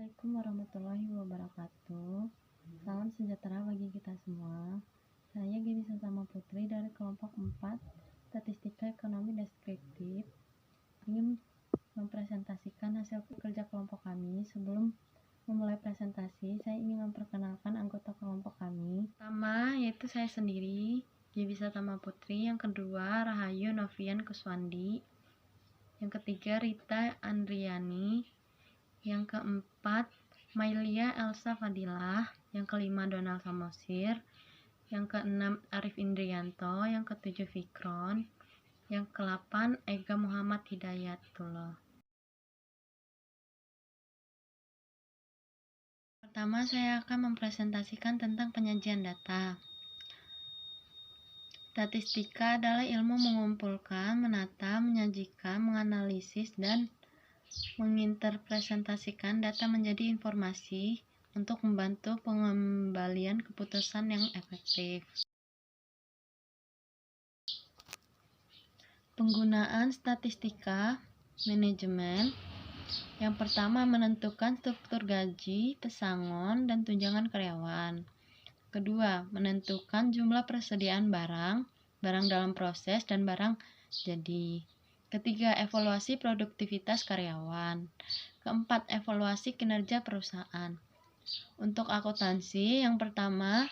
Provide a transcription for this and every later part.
Assalamualaikum warahmatullahi wabarakatuh. Salam sejahtera bagi kita semua. Saya Gaby Santama Putri dari kelompok 4 Statistika Ekonomi Deskriptif ingin mempresentasikan hasil kerja kelompok kami. Sebelum memulai presentasi, saya ingin memperkenalkan anggota kelompok kami. Pertama, yaitu saya sendiri, Gaby Santama Putri. Yang kedua, Rahayu Novian Kuswandi. Yang ketiga, Rita Andriani. Yang keempat, Mailia Elsa Fadilah. Yang kelima, Donald Samosir. Yang keenam, Arif Indrianto. Yang ketujuh, Fikron. Yang ke-8, Ega Muhammad Hidayatullah. Pertama, saya akan mempresentasikan tentang penyajian data. Statistika adalah ilmu mengumpulkan, menata, menyajikan, menganalisis, dan menginterpresentasikan data menjadi informasi untuk membantu pengembalian keputusan yang efektif. Penggunaan statistika manajemen. Yang pertama, menentukan struktur gaji, pesangon, dan tunjangan karyawan. Kedua, menentukan jumlah persediaan barang, barang dalam proses, dan barang jadi. Ketiga, evaluasi produktivitas karyawan. Keempat, evaluasi kinerja perusahaan. Untuk akuntansi, yang pertama,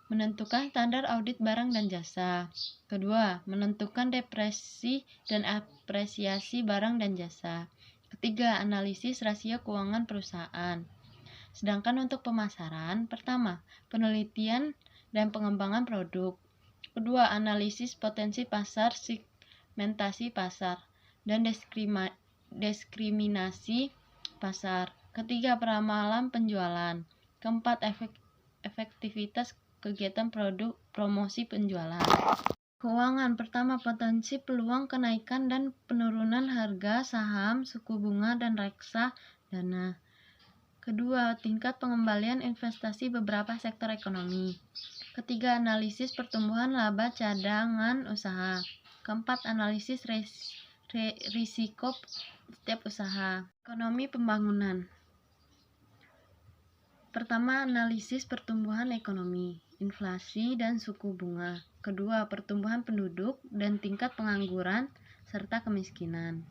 menentukan standar audit barang dan jasa. Kedua, menentukan depresi dan apresiasi barang dan jasa. Ketiga, analisis rasio keuangan perusahaan. Sedangkan untuk pemasaran, pertama, penelitian dan pengembangan produk. Kedua, analisis potensi pasar, segmentasi pasar, dan diskriminasi pasar. Ketiga, peramalan penjualan. Keempat, efektivitas kegiatan produk promosi penjualan. Keuangan. Pertama, potensi peluang kenaikan dan penurunan harga saham, suku bunga, dan reksadana. Kedua, tingkat pengembalian investasi beberapa sektor ekonomi. Ketiga, analisis pertumbuhan laba cadangan usaha. Keempat, analisis risiko setiap usaha. Ekonomi pembangunan. Pertama, analisis pertumbuhan ekonomi, inflasi dan suku bunga. Kedua, pertumbuhan penduduk dan tingkat pengangguran serta kemiskinan.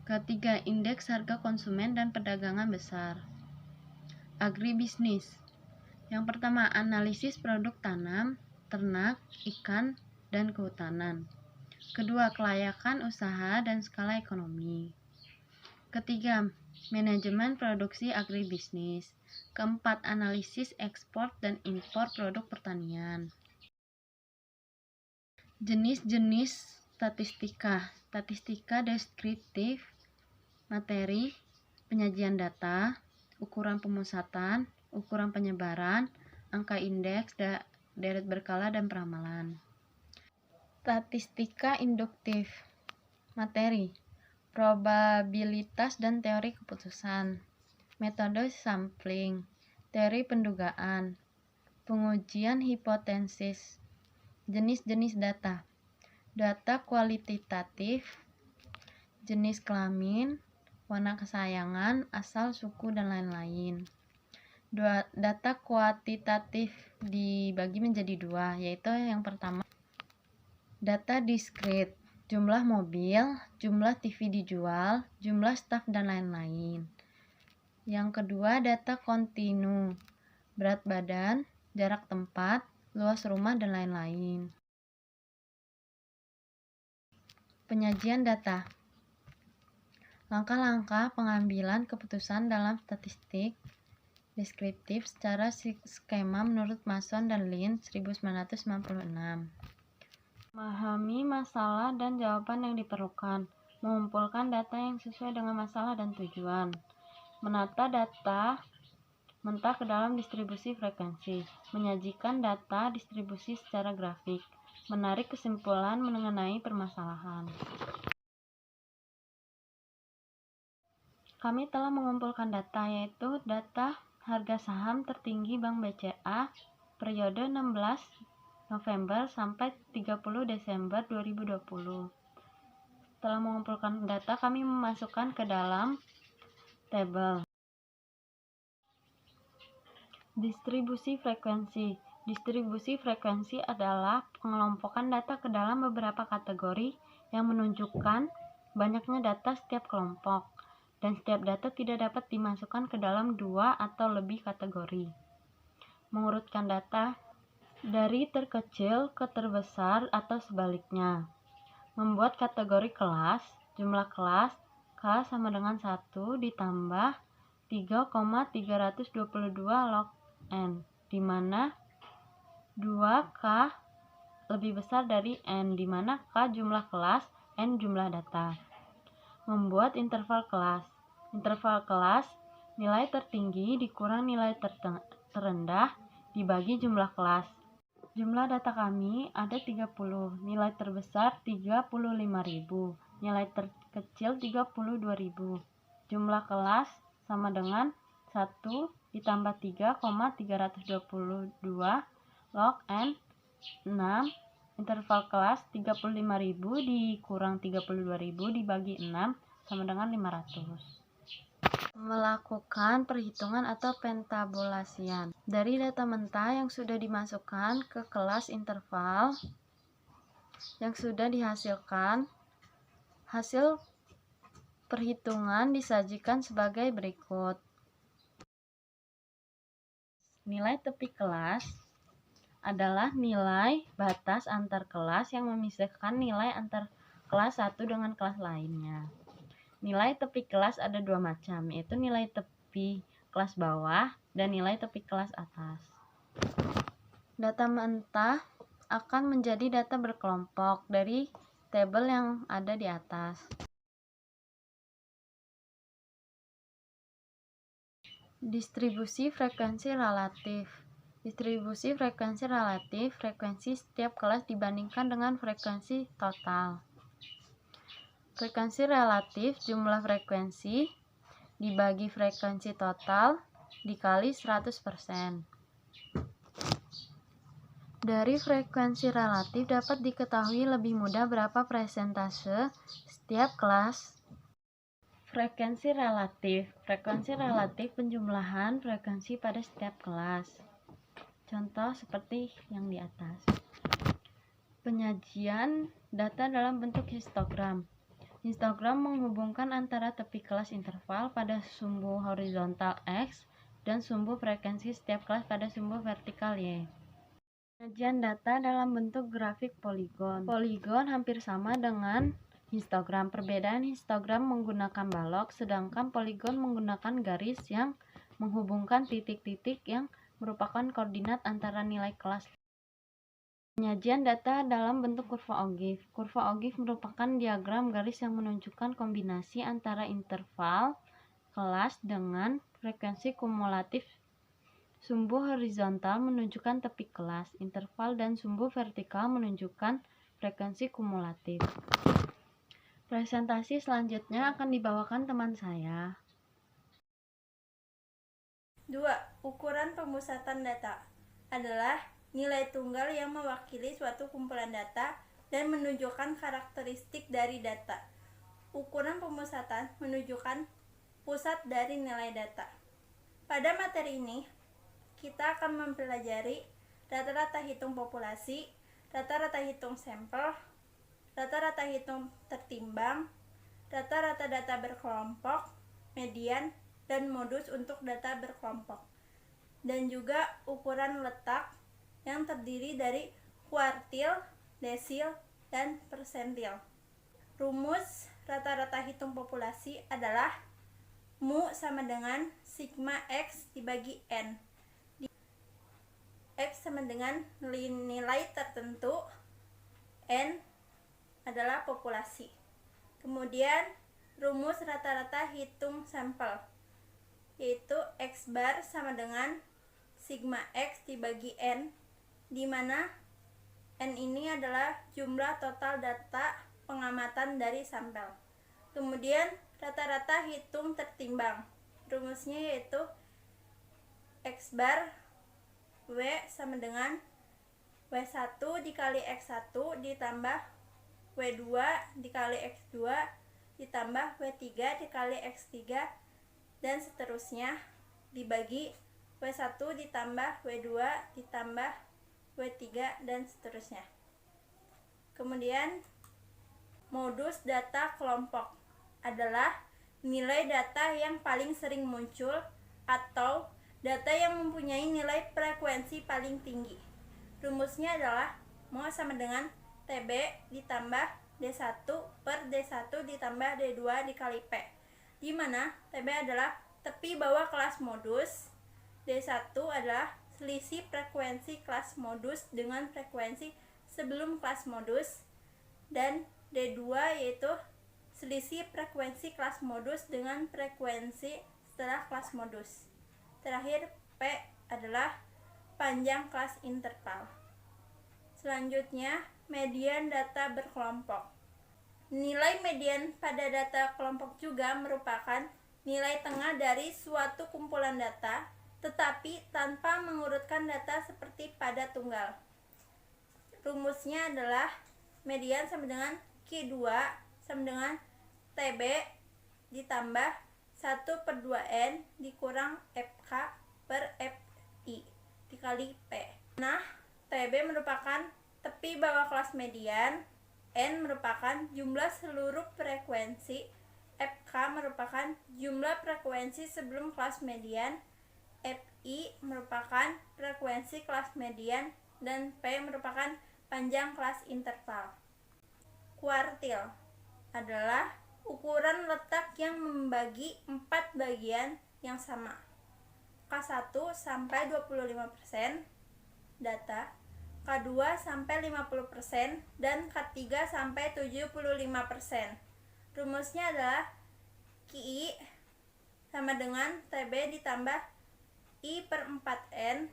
Ketiga, indeks harga konsumen dan perdagangan besar. Agribisnis. Yang pertama, analisis produk tanam, ternak, ikan, dan kehutanan. Kedua, kelayakan usaha dan skala ekonomi. Ketiga, manajemen produksi agribisnis. Keempat, analisis ekspor dan impor produk pertanian. Jenis-jenis statistika. Statistika deskriptif, materi, penyajian data, ukuran pemusatan, ukuran penyebaran, angka indeks, deret berkala, dan peramalan. Statistika induktif. Materi, probabilitas dan teori keputusan, metode sampling, teori pendugaan, pengujian hipotesis. Jenis-jenis data. Data kualitatif, jenis kelamin, warna kesayangan, asal, suku, dan lain-lain. Data kuantitatif dibagi menjadi dua, yaitu yang pertama, data diskrit, jumlah mobil, jumlah TV dijual, jumlah staf, dan lain-lain. Yang kedua, data kontinu, berat badan, jarak tempat, luas rumah, dan lain-lain. Penyajian data. Langkah-langkah pengambilan keputusan dalam statistik deskriptif secara skema menurut Mason dan Lin 1996. Memahami masalah dan jawaban yang diperlukan. Mengumpulkan data yang sesuai dengan masalah dan tujuan. Menata data mentah ke dalam distribusi frekuensi. Menyajikan data distribusi secara grafik. Menarik kesimpulan mengenai permasalahan. Kami telah mengumpulkan data, yaitu data harga saham tertinggi Bank BCA periode 16 November sampai 30 Desember 2020. Setelah mengumpulkan data, kami memasukkan ke dalam tabel. Distribusi frekuensi. Distribusi frekuensi adalah pengelompokan data ke dalam beberapa kategori yang menunjukkan banyaknya data setiap kelompok, dan setiap data tidak dapat dimasukkan ke dalam dua atau lebih kategori. Mengurutkan data dari terkecil ke terbesar atau sebaliknya. Membuat kategori kelas, jumlah kelas K sama dengan 1 ditambah 3,322 log N, di mana 2K lebih besar dari N, di mana K jumlah kelas, N jumlah data. Membuat interval kelas. Interval kelas, nilai tertinggi dikurang nilai terendah dibagi jumlah kelas. Jumlah data kami ada 30, nilai terbesar 35.000, nilai terkecil 32.000. Jumlah kelas sama dengan 1 ditambah 3,322 log N 6. Interval kelas 35.000 dikurang 32.000 dibagi 6 sama dengan 500. Melakukan perhitungan atau pentabulasian dari data mentah yang sudah dimasukkan ke kelas interval yang sudah dihasilkan. Hasil perhitungan disajikan sebagai berikut. Nilai tepi kelas adalah nilai batas antar kelas yang memisahkan nilai antar kelas satu dengan kelas lainnya. Nilai tepi kelas ada dua macam, yaitu nilai tepi kelas bawah dan nilai tepi kelas atas. Data mentah akan menjadi data berkelompok dari tabel yang ada di atas. Distribusi frekuensi relatif. Distribusi frekuensi relatif, frekuensi setiap kelas dibandingkan dengan frekuensi total. Frekuensi relatif, jumlah frekuensi dibagi frekuensi total dikali 100%. Dari frekuensi relatif dapat diketahui lebih mudah berapa persentase setiap kelas. Frekuensi relatif. Frekuensi relatif penjumlahan frekuensi pada setiap kelas. Contoh seperti yang di atas. Penyajian data dalam bentuk histogram. Histogram menghubungkan antara tepi kelas interval pada sumbu horizontal X dan sumbu frekuensi setiap kelas pada sumbu vertikal Y. Penyajian data dalam bentuk grafik poligon. Poligon hampir sama dengan histogram. Perbedaan histogram menggunakan balok, sedangkan poligon menggunakan garis yang menghubungkan titik-titik yang merupakan koordinat antara nilai kelas. Penyajian data dalam bentuk kurva Ogif. Kurva Ogif merupakan diagram garis yang menunjukkan kombinasi antara interval kelas dengan frekuensi kumulatif. Sumbu horizontal menunjukkan tepi kelas, interval dan sumbu vertikal menunjukkan frekuensi kumulatif. Presentasi selanjutnya akan dibawakan teman saya. 2. Ukuran pemusatan data adalah nilai tunggal yang mewakili suatu kumpulan data dan menunjukkan karakteristik dari data. Ukuran pemusatan menunjukkan pusat dari nilai data. Pada materi ini, kita akan mempelajari rata-rata hitung populasi, rata-rata hitung sampel, rata-rata hitung tertimbang, rata-rata data berkelompok, median, dan modus untuk data berkelompok, dan juga ukuran letak yang terdiri dari kuartil, desil, dan persentil. Rumus rata-rata hitung populasi adalah mu sama dengan sigma X dibagi N. X sama dengan nilai tertentu, N adalah populasi. Kemudian rumus rata-rata hitung sampel, yaitu X bar sama dengan sigma X dibagi N, di mana N ini adalah jumlah total data pengamatan dari sampel. Kemudian rata-rata hitung tertimbang, rumusnya yaitu X bar W sama dengan W1 dikali X1 ditambah W2 dikali X2 ditambah W3 dikali X3 dan seterusnya dibagi W1 ditambah W2 ditambah W3 dan seterusnya. Kemudian modus data kelompok adalah nilai data yang paling sering muncul atau data yang mempunyai nilai frekuensi paling tinggi. Rumusnya adalah MO sama dengan TB ditambah D1 per D1 ditambah D2 dikali P, di mana TB adalah tepi bawah kelas modus, D1 adalah selisih frekuensi kelas modus dengan frekuensi sebelum kelas modus, dan D2 yaitu selisih frekuensi kelas modus dengan frekuensi setelah kelas modus. Terakhir, P adalah panjang kelas interval. Selanjutnya, median data berkelompok. Nilai median pada data kelompok juga merupakan nilai tengah dari suatu kumpulan data, tetapi tanpa mengurutkan data seperti pada tunggal. Rumusnya adalah median sama dengan Q2 sama dengan TB ditambah 1/2N dikurang FK per FI dikali P. Nah, TB merupakan tepi bawah kelas median, N merupakan jumlah seluruh frekuensi, FK merupakan jumlah frekuensi sebelum kelas median, FI merupakan frekuensi kelas median, dan P merupakan panjang kelas interval. Kuartil adalah ukuran letak yang membagi 4 bagian yang sama. K1 sampai 25% data, K2 sampai 50%, dan K3 sampai 75%. Rumusnya adalah QI sama dengan TB ditambah I per 4N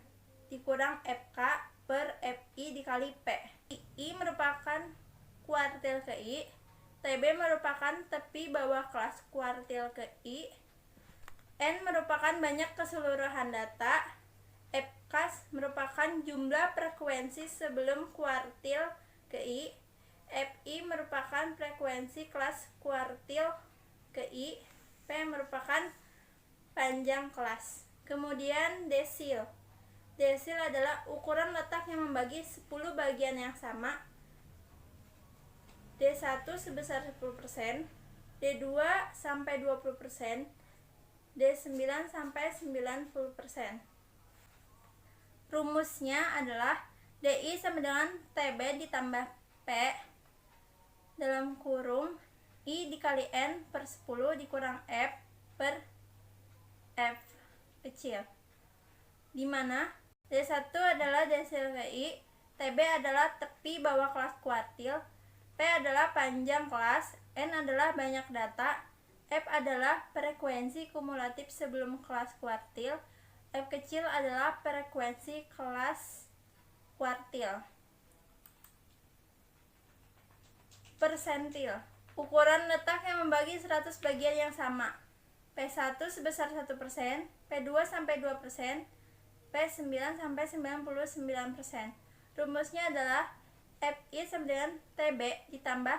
dikurang FK per FI dikali P. I merupakan kuartil ke I, TB merupakan tepi bawah kelas kuartil ke I, N merupakan banyak keseluruhan data, FK merupakan jumlah frekuensi sebelum kuartil ke I, FI merupakan frekuensi kelas kuartil ke I, P merupakan panjang kelas. Kemudian desil. Desil adalah ukuran letak yang membagi 10 bagian yang sama. D1 sebesar 10%, D2 sampai 20%, D9 sampai 90%. Rumusnya adalah DI sama dengan TB ditambah P dalam kurung I dikali N per 10 dikurang F per F kecil, di mana D1 adalah desil ke I, TB adalah tepi bawah kelas kuartil, P adalah panjang kelas, N adalah banyak data, F adalah frekuensi kumulatif sebelum kelas kuartil, F kecil adalah frekuensi kelas kuartil. Persentil, ukuran letak yang membagi 100 bagian yang sama. P1 sebesar 1%, P2 sampai 2%, P9 sampai 99%. Rumusnya adalah FI sama dengan TB ditambah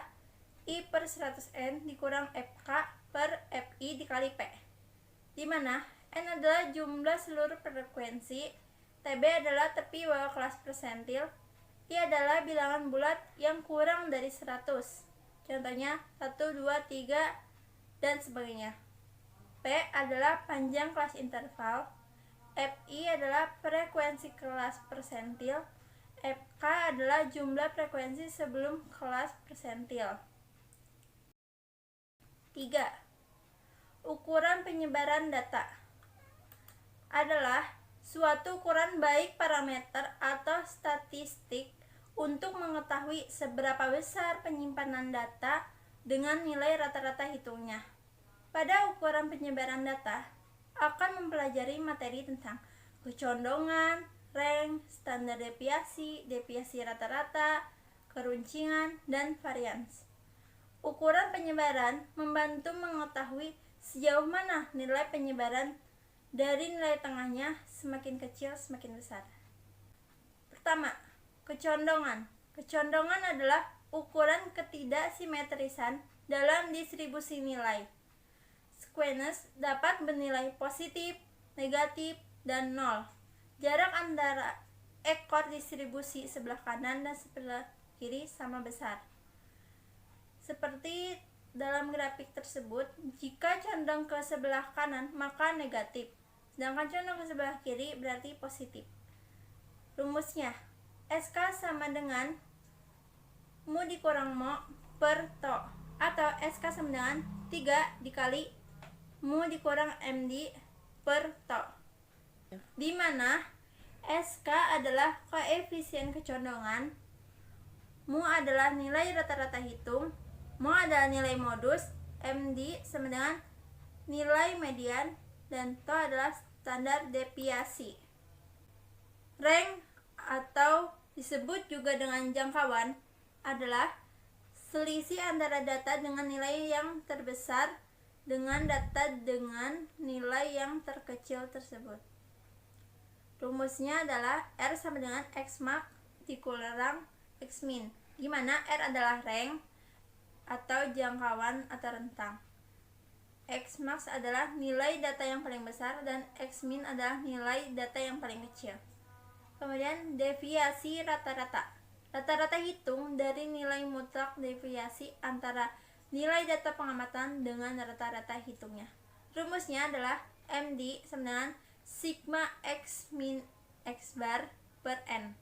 I per 100N dikurang FK per FI dikali P, di mana N adalah jumlah seluruh frekuensi, TB adalah tepi bawah kelas persentil, I adalah bilangan bulat yang kurang dari 100, contohnya 1, 2, 3, dan sebagainya. P adalah panjang kelas interval, FI adalah frekuensi kelas persentil, FK adalah jumlah frekuensi sebelum kelas persentil. 3. Ukuran penyebaran data adalah suatu ukuran baik parameter atau statistik untuk mengetahui seberapa besar penyimpanan data dengan nilai rata-rata hitungnya. Pada ukuran penyebaran data akan mempelajari materi tentang kecondongan, rank, standar deviasi, deviasi rata-rata, keruncingan, dan varians. Ukuran penyebaran membantu mengetahui sejauh mana nilai penyebaran dari nilai tengahnya semakin kecil semakin besar. Pertama, kecondongan. Kecondongan adalah ukuran ketidaksimetrisan dalam distribusi nilai. Skewness dapat bernilai positif, negatif, dan 0. Jarak antara ekor distribusi sebelah kanan dan sebelah kiri sama besar. Seperti dalam grafik tersebut, jika condong ke sebelah kanan maka negatif, sedangkan condong ke sebelah kiri berarti positif. Rumusnya, SK sama dengan mu dikurang mo per to, atau SK sama dengan 3 dikali mu dikurang MD per to, di mana SK adalah koefisien kecondongan, mu adalah nilai rata-rata hitung, mo adalah nilai modus, MD sama dengan nilai median, dan to adalah standar deviasi. Rank atau disebut juga dengan jangkauan adalah selisih antara data dengan nilai yang terbesar dengan data dengan nilai yang terkecil tersebut. Rumusnya adalah R sama dengan X max dikurang X min, di mana R adalah rank atau jangkauan atau rentang. X max adalah nilai data yang paling besar dan X min adalah nilai data yang paling kecil. Kemudian deviasi rata-rata. Rata-rata hitung dari nilai mutlak deviasi antara nilai data pengamatan dengan rata-rata hitungnya. Rumusnya adalah MD sama dengan sigma X min X bar per N,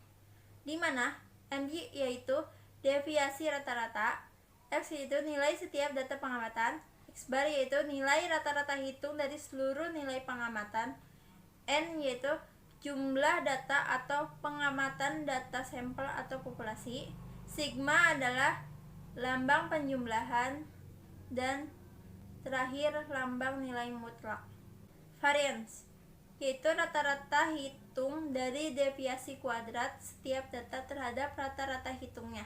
di mana MD yaitu deviasi rata-rata, X yaitu nilai setiap data pengamatan, X bar yaitu nilai rata-rata hitung dari seluruh nilai pengamatan, N yaitu jumlah data atau pengamatan data sampel atau populasi, sigma adalah lambang penjumlahan, dan terakhir lambang nilai mutlak. Variance yaitu rata-rata hitung dari deviasi kuadrat setiap data terhadap rata-rata hitungnya.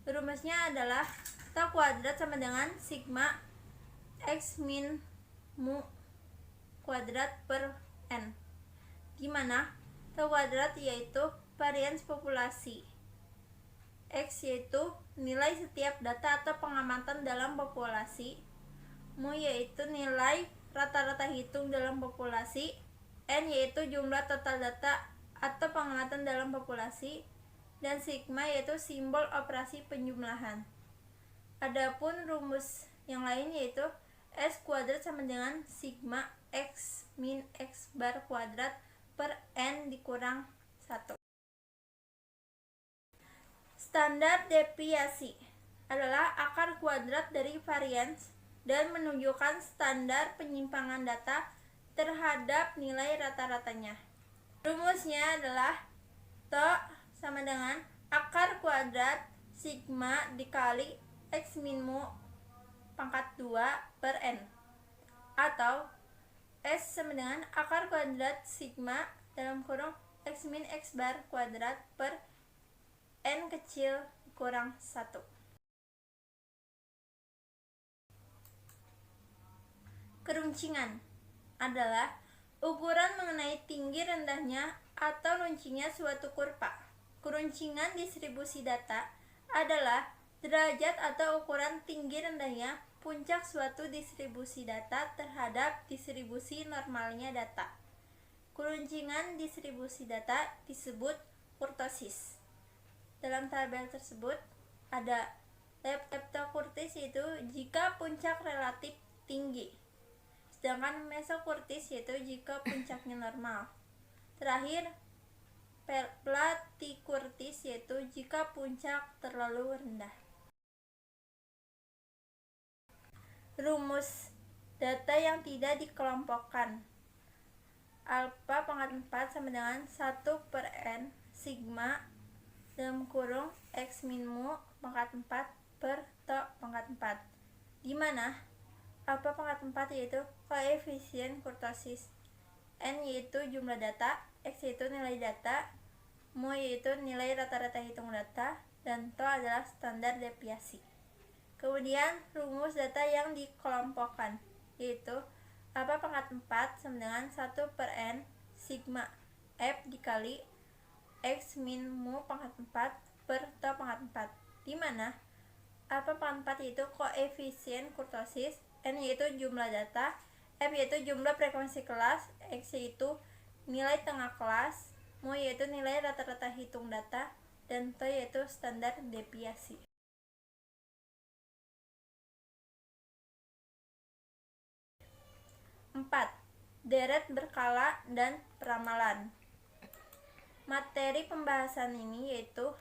Rumusnya adalah to kuadrat sama dengan sigma X min mu kuadrat per N, di mana to kuadrat yaitu varians populasi, X yaitu nilai setiap data atau pengamatan dalam populasi, mu yaitu nilai rata-rata hitung dalam populasi, N yaitu jumlah total data atau pengamatan dalam populasi, dan sigma yaitu simbol operasi penjumlahan. Adapun rumus yang lain yaitu S kuadrat sama dengan sigma X min X bar kuadrat per N dikurang 1. Standar deviasi adalah akar kuadrat dari varians dan menunjukkan standar penyimpangan data terhadap nilai rata-ratanya. Rumusnya adalah to sama dengan akar kuadrat sigma dikali X min mu pangkat 2 per N, atau S sama dengan akar kuadrat sigma dalam kurung X min X bar kuadrat per N kecil kurang 1. Keruncingan adalah ukuran mengenai tinggi rendahnya atau runcinya suatu kurva. Keruncingan distribusi data adalah derajat atau ukuran tinggi rendahnya puncak suatu distribusi data terhadap distribusi normalnya data. Keruncingan distribusi data disebut kurtosis. Dalam tabel tersebut ada leptokurtis, yaitu jika puncak relatif tinggi, sedangkan mesokurtis yaitu jika puncaknya normal. Terakhir platikurtis yaitu jika puncak terlalu rendah. Rumus data yang tidak dikelompokkan. Alpha pangkat 4 sama dengan 1 per N sigma dalam kurung X min mu pangkat 4 per to pangkat 4, di mana alpha pangkat 4 yaitu koefisien kurtosis, N yaitu jumlah data, X yaitu nilai data, mu yaitu nilai rata-rata hitung data, dan to adalah standar deviasi. Kemudian rumus data yang dikelompokkan yaitu alpha pangkat 4 sama dengan 1 per N sigma F dikali X min mu pangkat 4 per to pangkat 4, di mana alpha pangkat 4 yaitu koefisien kurtosis, N yaitu jumlah data, F yaitu jumlah frekuensi kelas, X yaitu nilai tengah kelas, mu yaitu nilai rata-rata hitung data, dan T yaitu standar deviasi. Empat, deret berkala dan peramalan. Materi pembahasan ini yaitu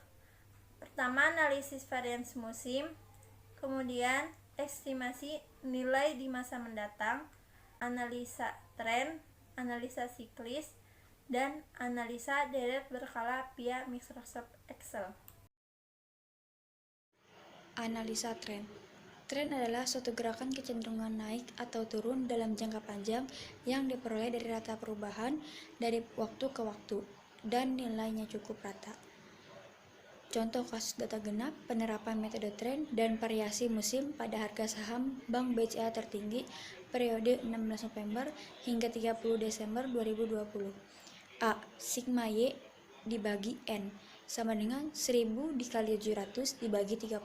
pertama analisis varians musim, kemudian estimasi nilai di masa mendatang, analisa tren, analisa siklis, dan analisa deret berkala via Microsoft Excel. Analisa tren. Tren adalah suatu gerakan kecenderungan naik atau turun dalam jangka panjang yang diperoleh dari rata perubahan dari waktu ke waktu dan nilainya cukup rata. Contoh kasus data genap, penerapan metode tren dan variasi musim pada harga saham Bank BCA tertinggi periode 16 November hingga 30 Desember 2020. A. Sigma Y dibagi N sama dengan 1000 dikali 700 dibagi 30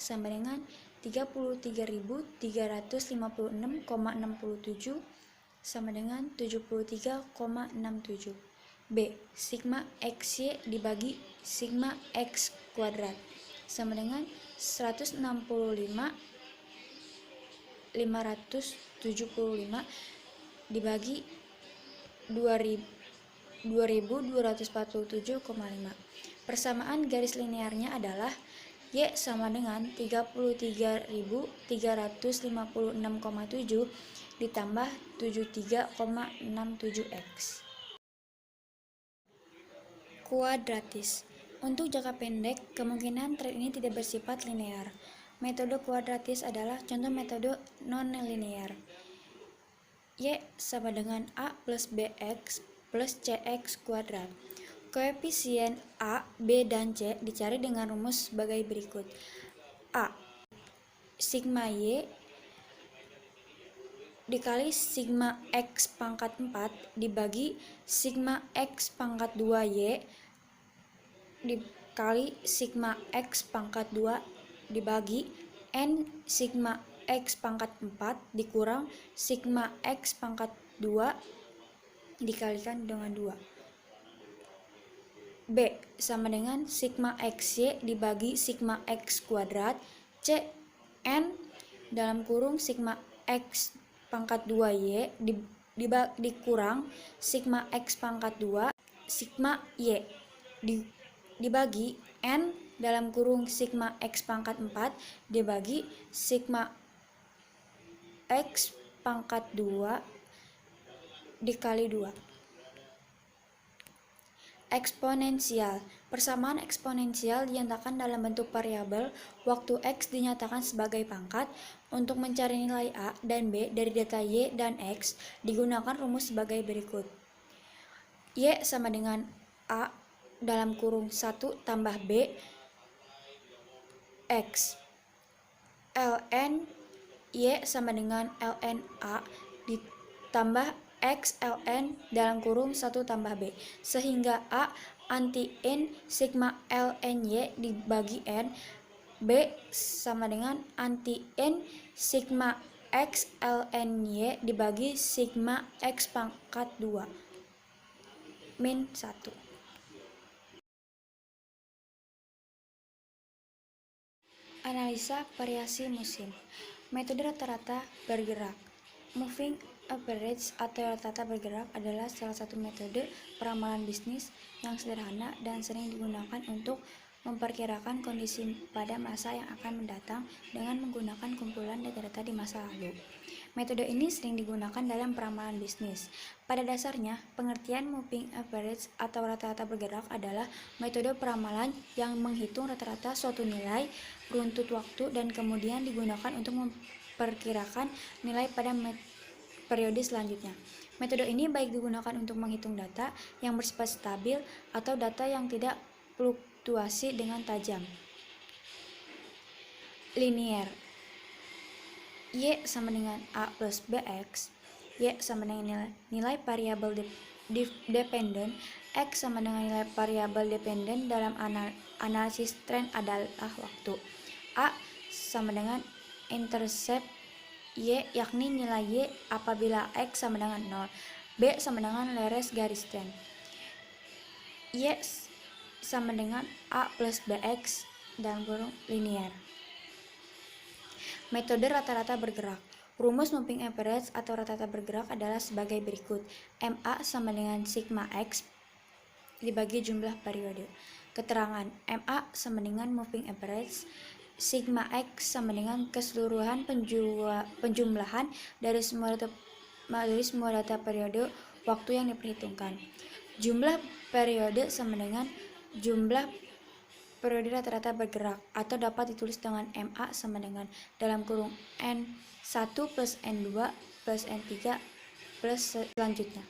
sama dengan 33.356,67 sama dengan 73,67. B. Sigma XY dibagi Sigma X kuadrat sama dengan 165.575 dibagi 2247,5. Persamaan garis linearnya adalah Y sama dengan 33.356,7 ditambah 73,67X. Kuadratis. Untuk jangka pendek, kemungkinan tren ini tidak bersifat linear. Metode kuadratis adalah contoh metode non-linear. Y sama dengan A plus BX plus CX kuadrat. Koefisien A, B, dan C dicari dengan rumus sebagai berikut. A. Sigma Y dikali Sigma X pangkat 4 dibagi Sigma X pangkat 2Y dikali Sigma X pangkat 2 dibagi N Sigma X pangkat 4 dikurang Sigma X pangkat 2 dikalikan dengan 2. B sama dengan Sigma XY dibagi Sigma X kuadrat C N dalam kurung Sigma X pangkat 2Y dikurang Sigma X pangkat 2 Sigma Y dibagi N dalam kurung Sigma X pangkat 4 dibagi Sigma X pangkat 2 dikali 2. Eksponensial. Persamaan eksponensial dinyatakan dalam bentuk variabel. Waktu X dinyatakan sebagai pangkat. Untuk mencari nilai A dan B dari data Y dan X digunakan rumus sebagai berikut. Y sama dengan A dalam kurung 1 tambah B X. ln Y sama dengan ln A ditambah X ln dalam kurung 1 tambah B, sehingga A anti N sigma ln Y dibagi N, B sama dengan anti N sigma X ln Y dibagi sigma X pangkat 2 min 1. Analisa variasi musim. Metode rata-rata bergerak. Moving average atau rata-rata bergerak adalah salah satu metode peramalan bisnis yang sederhana dan sering digunakan untuk memperkirakan kondisi pada masa yang akan mendatang dengan menggunakan kumpulan data-data di masa lalu. Metode ini sering digunakan dalam peramalan bisnis. Pada dasarnya, pengertian moving average atau rata-rata bergerak adalah metode peramalan yang menghitung rata-rata suatu nilai runtut waktu dan kemudian digunakan untuk memperkirakan nilai pada periode selanjutnya. Metode ini baik digunakan untuk menghitung data yang bersifat stabil atau data yang tidak fluktuasi dengan tajam. Linear. Y sama dengan A plus BX. Y sama dengan nilai variabel dependen. X sama dengan nilai variabel dependen dalam analisis tren adalah waktu. A sama dengan intercept Y yakni nilai Y apabila X sama dengan 0. B sama dengan leres garis tren. Y sama dengan A plus BX dalam kurung linear. Metode rata-rata bergerak. Rumus moving average atau rata-rata bergerak adalah sebagai berikut. MA sama dengan sigma X dibagi jumlah periode. Keterangan MA sama dengan moving average, sigma X sama dengan keseluruhan penjumlahan dari semua data periode waktu yang diperhitungkan. Jumlah periode sama dengan jumlah periode rata-rata bergerak atau dapat ditulis dengan MA sama dengan dalam kurung N1 plus N2 plus N3 plus selanjutnya.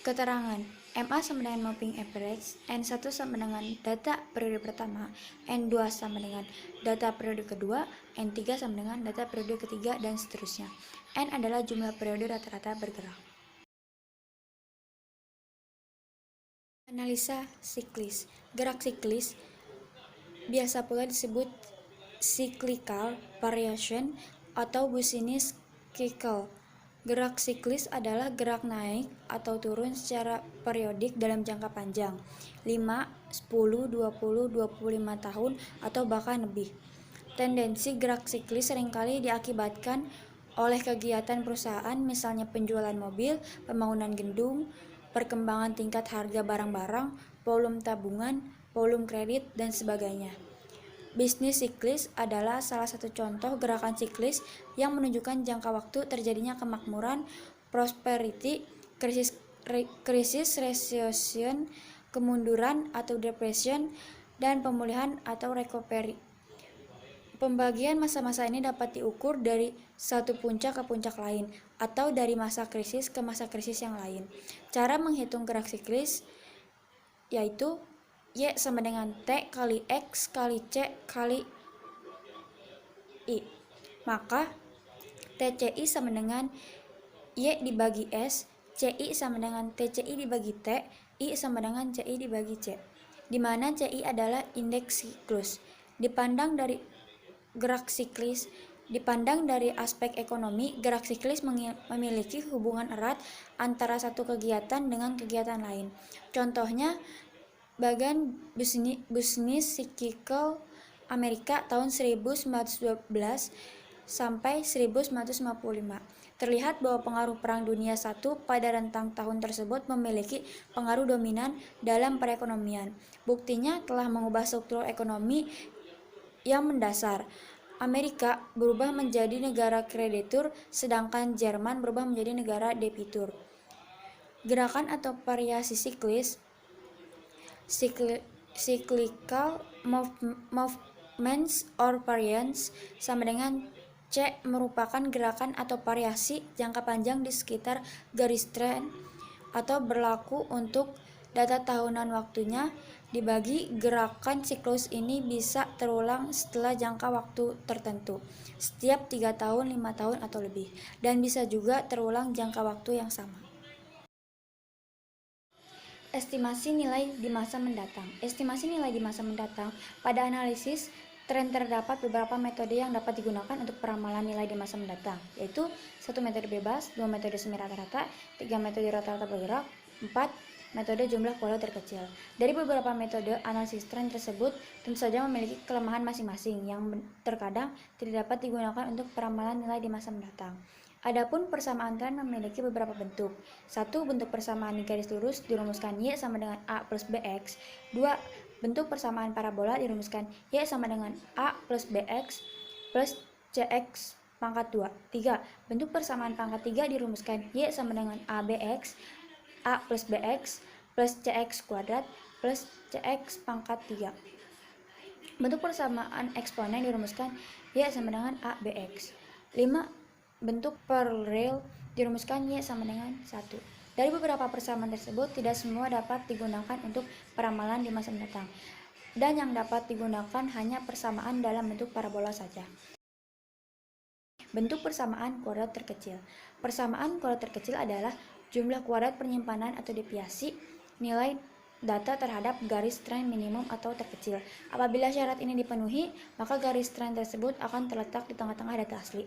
Keterangan MA sama dengan moving average, N1 sama dengan data periode pertama, N2 sama dengan data periode kedua, N3 sama dengan data periode ketiga, dan seterusnya. N adalah jumlah periode rata-rata bergerak. Analisa siklis. Gerak siklis biasa pula disebut cyclical variation atau business cycle. Gerak siklis adalah gerak naik atau turun secara periodik dalam jangka panjang, 5, 10, 20, 25 tahun atau bahkan lebih. Tendensi gerak siklis seringkali diakibatkan oleh kegiatan perusahaan, misalnya penjualan mobil, pembangunan gedung, perkembangan tingkat harga barang-barang, volume tabungan, volume kredit, dan sebagainya. Bisnis siklis adalah salah satu contoh gerakan siklis yang menunjukkan jangka waktu terjadinya kemakmuran, prosperity, krisis, recession, kemunduran atau depression, dan pemulihan atau recovery. Pembagian masa-masa ini dapat diukur dari satu puncak ke puncak lain, atau dari masa krisis ke masa krisis yang lain. Cara menghitung gerak siklis yaitu Y sama dengan T kali X kali C kali I. Maka TCI sama dengan Y dibagi S, CI sama dengan TCI dibagi T, I sama dengan CI dibagi C. Di mana CI adalah indeks siklus. Dipandang dari aspek ekonomi, gerak siklis memiliki hubungan erat antara satu kegiatan dengan kegiatan lain. Contohnya, bagian bisnis cycle Amerika tahun 1912 sampai 1955. Terlihat bahwa pengaruh Perang Dunia I pada rentang tahun tersebut memiliki pengaruh dominan dalam perekonomian. Buktinya telah mengubah struktur ekonomi yang mendasar. Amerika berubah menjadi negara kreditur, sedangkan Jerman berubah menjadi negara debitur. Gerakan atau variasi siklis cyclical movements or variance sama dengan C merupakan gerakan atau variasi jangka panjang di sekitar garis tren atau berlaku untuk data tahunan waktunya. Dibagi, gerakan siklus ini bisa terulang setelah jangka waktu tertentu, setiap 3 tahun, 5 tahun, atau lebih, dan bisa juga terulang jangka waktu yang sama. Estimasi nilai di masa mendatang. Estimasi nilai di masa mendatang. Pada analisis tren terdapat beberapa metode yang dapat digunakan untuk peramalan nilai di masa mendatang, yaitu 1 metode bebas, 2 metode semi rata-rata, 3 metode rata-rata bergerak, 4 metode jumlah kuadrat terkecil. Dari beberapa metode analisis tren tersebut tentu saja memiliki kelemahan masing-masing yang terkadang tidak dapat digunakan untuk peramalan nilai di masa mendatang. Adapun persamaan tren memiliki beberapa bentuk. 1. Bentuk persamaan di garis lurus dirumuskan Y sama dengan A plus BX. 2. Bentuk persamaan parabola dirumuskan Y sama dengan A plus BX plus CX pangkat 2. 3. Bentuk persamaan pangkat 3 dirumuskan Y sama dengan ABX, A plus BX plus CX kuadrat plus CX pangkat 3. Bentuk persamaan eksponen dirumuskan Y sama dengan ABX. 5. Bentuk paralel dirumuskan Y sama dengan 1. Dari beberapa persamaan tersebut, tidak semua dapat digunakan untuk peramalan di masa mendatang, dan yang dapat digunakan hanya persamaan dalam bentuk parabola saja. Bentuk persamaan kuadrat terkecil. Persamaan kuadrat terkecil adalah jumlah kuadrat penyimpanan atau deviasi nilai data terhadap garis tren minimum atau terkecil. Apabila syarat ini dipenuhi, maka garis tren tersebut akan terletak di tengah-tengah data asli.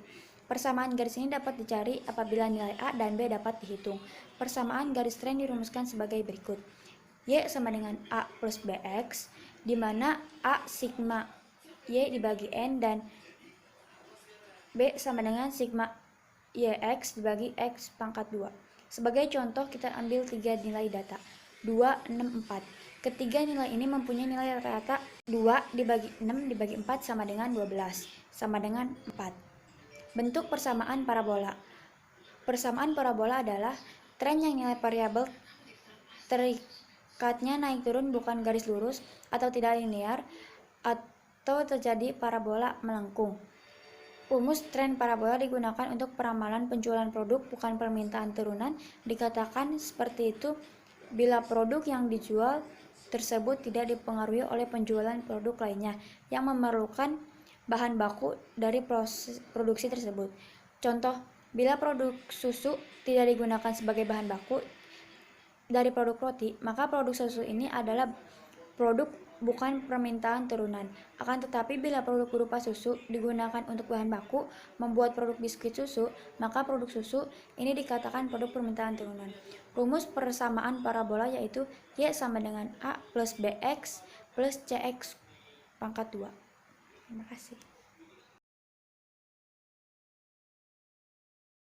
Persamaan garis ini dapat dicari apabila nilai A dan B dapat dihitung. Persamaan garis tren dirumuskan sebagai berikut. Y sama dengan A plus BX, di mana A sigma Y dibagi N dan B sama dengan sigma YX dibagi X pangkat 2. Sebagai contoh, kita ambil 3 nilai data, 2, 6, 4. Ketiga nilai ini mempunyai nilai rata-rata 2 dibagi 6 dibagi 4 sama dengan 12, sama dengan 4. Bentuk persamaan parabola. Persamaan parabola adalah tren yang nilai variabel terikatnya naik turun bukan garis lurus atau tidak linear atau terjadi parabola melengkung. Rumus tren parabola digunakan untuk peramalan penjualan produk bukan permintaan turunan. Dikatakan seperti itu bila produk yang dijual tersebut tidak dipengaruhi oleh penjualan produk lainnya yang memerlukan bahan baku dari proses produksi tersebut. Contoh, bila produk susu tidak digunakan sebagai bahan baku dari produk roti, maka produk susu ini adalah produk bukan permintaan turunan. Akan tetapi bila produk berupa susu digunakan untuk bahan baku membuat produk biskuit susu, maka produk susu ini dikatakan produk permintaan turunan. Rumus persamaan parabola yaitu Y sama dengan A plus BX plus CX pangkat 2. Terima kasih.